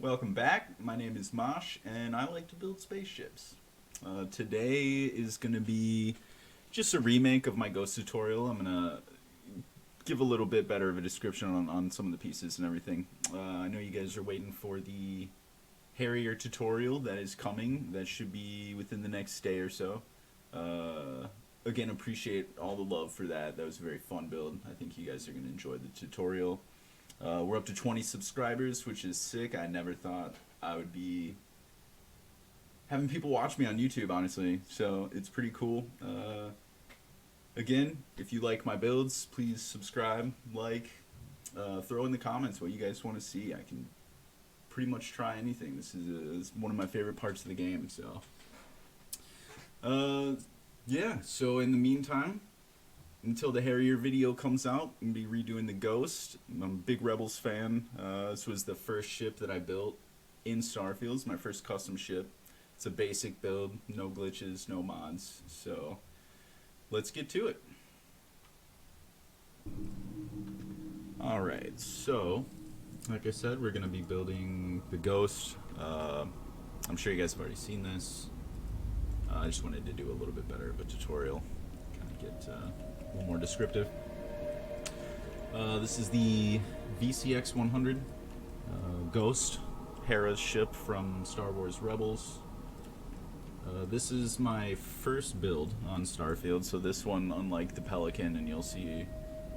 Welcome back. My name is Mosh, and I like to build spaceships. Today is going to be just a remake of my Ghost tutorial. I'm going to give a little bit better of a description on some of the pieces and everything. I know you guys are waiting for the Harrier tutorial that is coming. That should be within the next day or so. Again, appreciate all the love for that. That was a very fun build. I think you guys are going to enjoy the tutorial. We're up to 20 subscribers, which is sick. I never thought I would be having people watch me on YouTube, honestly. So it's pretty cool. Again, if you like my builds, please subscribe, like, throw in the comments what you guys want to see. I can pretty much try anything. This is one of my favorite parts of the game. So, yeah. So in the meantime, until the Harrier video comes out, I'm going to be redoing the Ghost. I'm a big Rebels fan. This was the first ship that I built in Starfield. It's my first custom ship. It's a basic build, no glitches, no mods. So let's get to it. Alright, so like I said, we're going to be building the Ghost. I'm sure you guys have already seen this. I just wanted to do a little bit better of a tutorial. Kind of get a little more descriptive. This is the VCX-100 Ghost, Hera's ship from Star Wars Rebels. This is my first build on Starfield, so this one, unlike the Pelican, and you'll see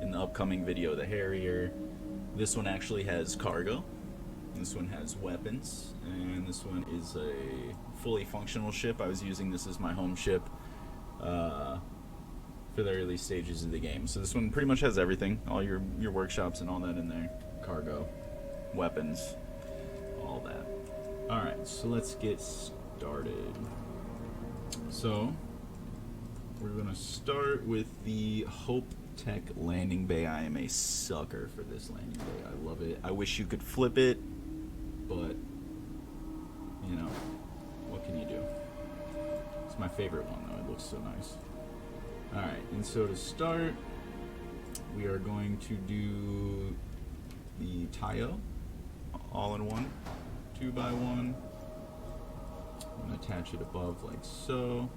in the upcoming video the Harrier, this one actually has cargo, this one has weapons, and this one is a fully functional ship. I was using this as my home ship for the early stages of the game. So this one pretty much has everything, all your workshops and all that in there, cargo, weapons, all that. Alright, so let's get started. So we're gonna start with the Hope Tech landing bay. I am a sucker for this landing bay. I love it. I wish you could flip it, but you know, what can you do? It's my favorite one though. It looks so nice. Alright, and so to start, we are going to do the Tayo all in one, 2x1. I'm going to attach it above like so.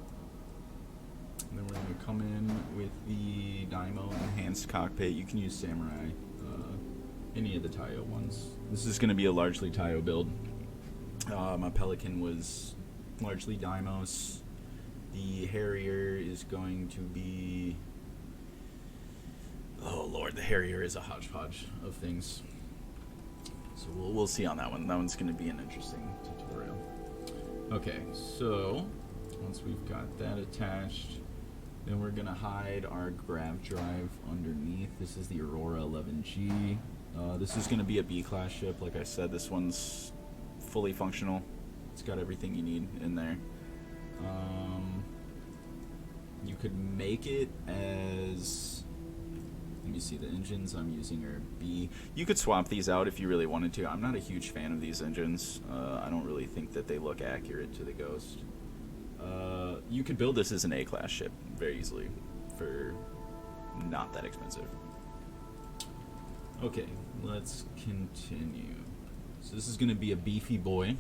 And then we're going to come in with the Dymo Enhanced Cockpit. You can use Samurai, any of the Tayo ones. This is going to be a largely Tayo build. My Pelican was largely Dymos. The Harrier is going to be... Oh lord, the Harrier is a hodgepodge of things. So we'll see on that one. That one's going to be an interesting tutorial. Okay, so once we've got that attached, then we're going to hide our grav drive underneath. This is the Aurora 11G. This is going to be a B-class ship. Like I said, this one's fully functional. It's got everything you need in there. You could make it as, let me see, the engines I'm using are B. You could swap these out if you really wanted to. I'm not a huge fan of these engines. I don't really think that they look accurate to the Ghost. You could build this as an A-class ship very easily for not that expensive. Okay, let's continue. So this is going to be a beefy boy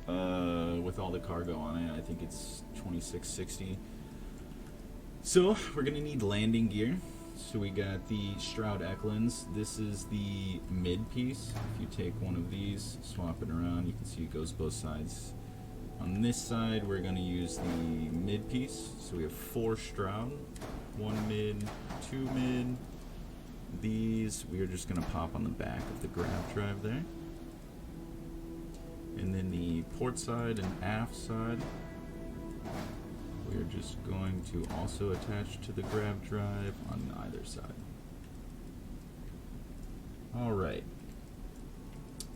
with all the cargo on it. I think it's 2660. So we're going to need landing gear. So we got the Stroud Eklunds. This is the mid piece. If you take one of these, swap it around, you can see it goes both sides. On this side, we're going to use the mid piece. So we have 4 Stroud, 1 mid, 2 mid. These we are just going to pop on the back of the grav drive there. And then the port side and aft side, we're just going to also attach to the grav drive on either side. Alright,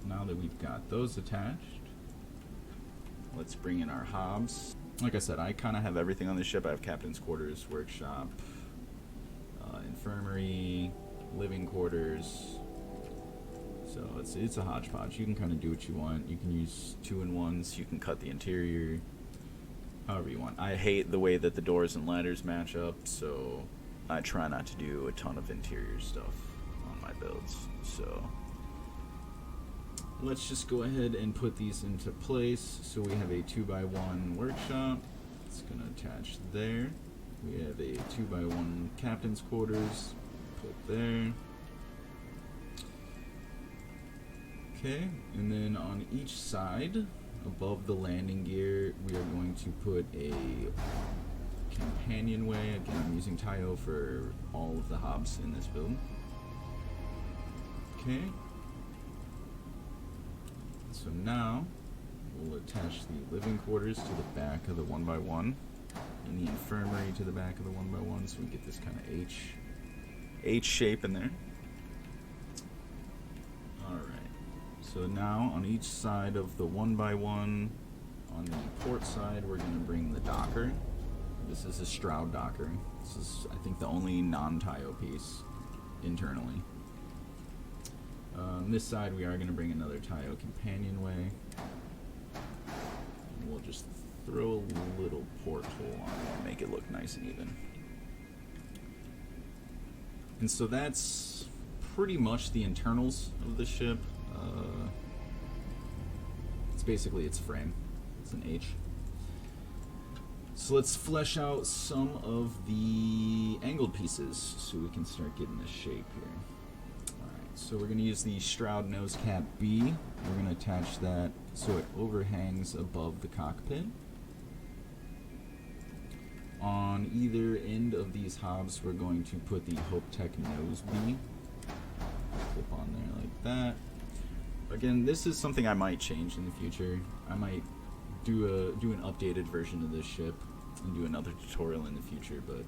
now that we've got those attached, let's bring in our hobs. Like I said, I kind of have everything on this ship. I have captain's quarters, workshop, infirmary, living quarters. So it's a hodgepodge. You can kind of do what you want. You can use 2-in-1s. You can cut the interior however you want. I hate the way that the doors and ladders match up, so I try not to do a ton of interior stuff on my builds. So let's just go ahead and put these into place. So we have a 2x1 workshop. It's going to attach there. We have a 2x1 captain's quarters. Put there. Okay, and then on each side, above the landing gear, we are going to put a companionway. Again, I'm using Taio for all of the hobs in this build. Okay. So now, we'll attach the living quarters to the back of the 1x1, and the infirmary to the back of the 1x1, so we get this kind of H shape in there. Alright. So now, on each side of the 1x1, on the port side, we're going to bring the docker. This is a Stroud docker. This is, I think, the only non-Taio piece internally. On this side, we are going to bring another Taio companionway. And we'll just throw a little porthole on it and make it look nice and even. And so that's pretty much the internals of the ship. It's basically its frame. It's an H. So let's flesh out some of the angled pieces so we can start getting this shape here. Alright, so we're going to use the Stroud nose cap B. We're going to attach that so it overhangs above the cockpit. On either end of these hobs, we're going to put the Hope Tech nose B. Flip on there like that. Again, this is something I might change in the future. I might do an updated version of this ship and do another tutorial in the future, but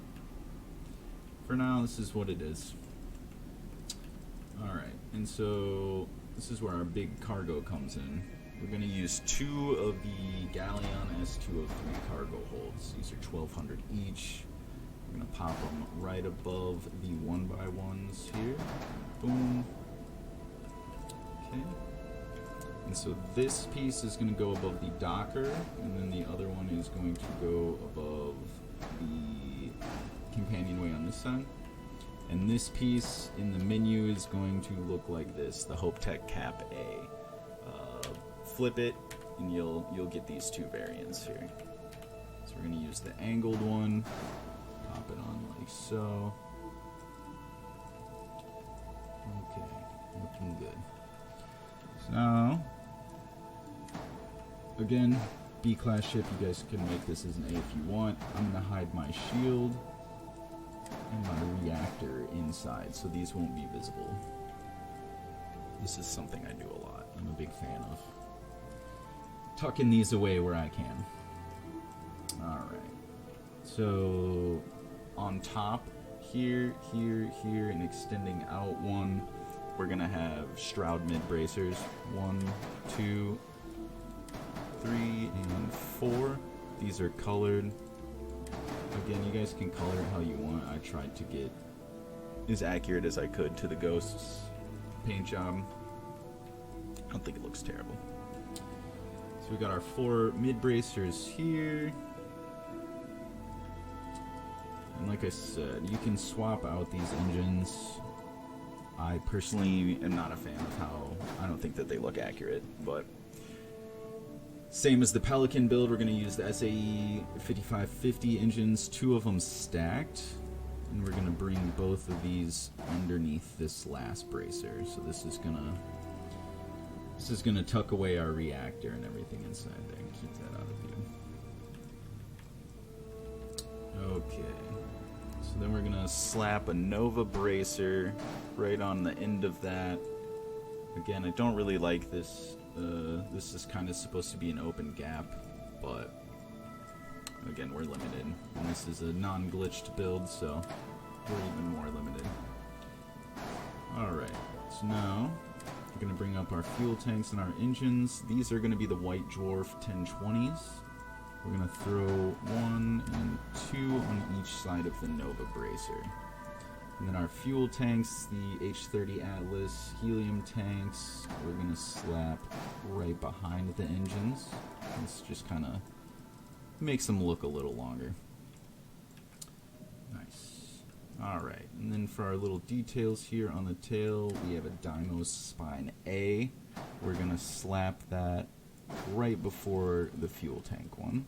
for now, this is what it is. Alright, and so this is where our big cargo comes in. We're going to use 2 of the Galleon S203 cargo holds. These are 1,200 each. We're going to pop them right above the 1x1s here. Boom. Okay. And so this piece is going to go above the docker, and then the other one is going to go above the companionway on this side. And this piece in the menu is going to look like this, the Hope Tech Cap A. Flip it, and you'll get these 2 variants here. So we're going to use the angled one, pop it on like so. Okay, looking good. So now, again, B-class ship, you guys can make this as an A if you want. I'm going to hide my shield and my reactor inside, so these won't be visible. This is something I do a lot. I'm a big fan of tucking these away where I can. Alright. So, on top, here, and extending out one, we're going to have Stroud mid bracers. 1, 2, 3, and 4. These are colored. Again, you guys can color it how you want. I tried to get as accurate as I could to the Ghost's paint job. I don't think it looks terrible. So we got our 4 mid bracers here. And like I said, you can swap out these engines. I personally am not a fan of how, I don't think that they look accurate, but same as the Pelican build, we're going to use the SAE 5550 engines, 2 of them stacked, and we're going to bring both of these underneath this last bracer. So this is going to tuck away our reactor and everything inside there and keep that out of view. Okay. So then we're going to slap a Nova bracer right on the end of that. Again, I don't really like this. This is kind of supposed to be an open gap, but again, we're limited. And this is a non-glitched build, so we're even more limited. Alright, so now we're going to bring up our fuel tanks and our engines. These are going to be the White Dwarf 1020s. We're going to throw 1 and 2 on each side of the Nova bracer. And then our fuel tanks, the H30 Atlas helium tanks, we're going to slap right behind the engines. This just kind of makes them look a little longer. Nice. Alright, and then for our little details here on the tail, we have a Deimos Spine A. we're going to slap that right before the fuel tank one.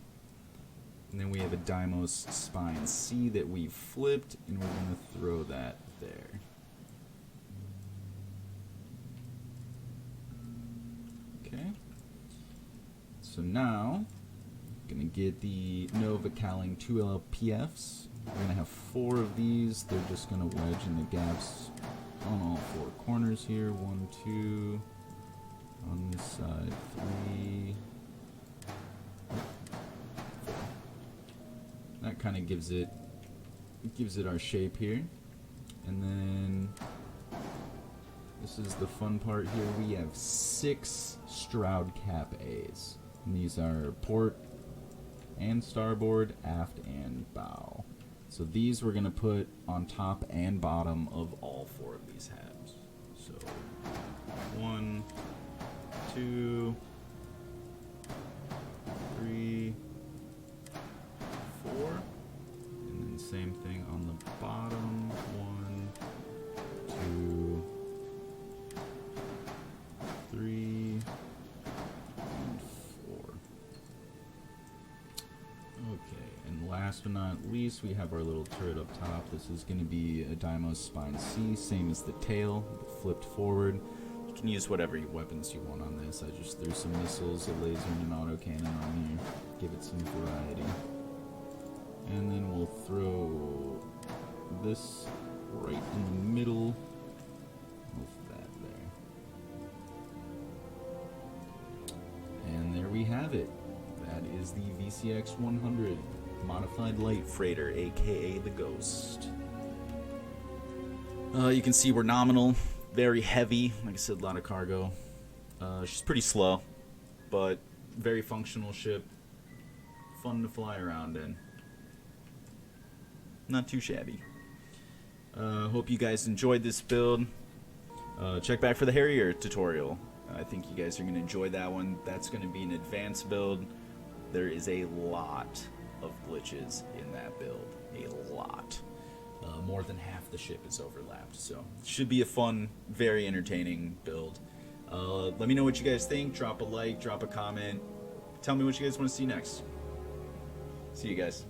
And then we have a Deimos Spine C that we flipped, and we're going to throw that there. Okay. So now, going to get the Nova Calling 2LPFs. We're going to have 4 of these. They're just going to wedge in the gaps on all 4 corners here. 1, 2, on this side, 3. That kind of gives it our shape here. And then this is the fun part here. We have 6 Stroud Cap A's. And these are port and starboard, aft and bow. So these we're going to put on top and bottom of all 4 of these halves. So 1, 2, 3, 4, and then same thing on the bottom. 1, 2, 3, and 4. Okay, and last but not least, we have our little turret up top. This is going to be a Deimos Spine C, same as the tail, flipped forward. You can use whatever weapons you want on this. I just threw some missiles, a laser, and an autocannon on here. Give it some variety. And then we'll throw this right in the middle of that there. And there we have it. That is the VCX-100 Modified Light Freighter, aka the Ghost. You can see we're nominal, very heavy, like I said, a lot of cargo. She's pretty slow, but very functional ship, fun to fly around in. Not too shabby. Hope you guys enjoyed this build. Check back for the Harrier tutorial. I think you guys are going to enjoy that one. That's going to be an advanced build. There is a lot of glitches in that build. A lot. More than half the ship is overlapped. So it should be a fun, very entertaining build. Let me know what you guys think. Drop a like, drop a comment. Tell me what you guys want to see next. See you guys.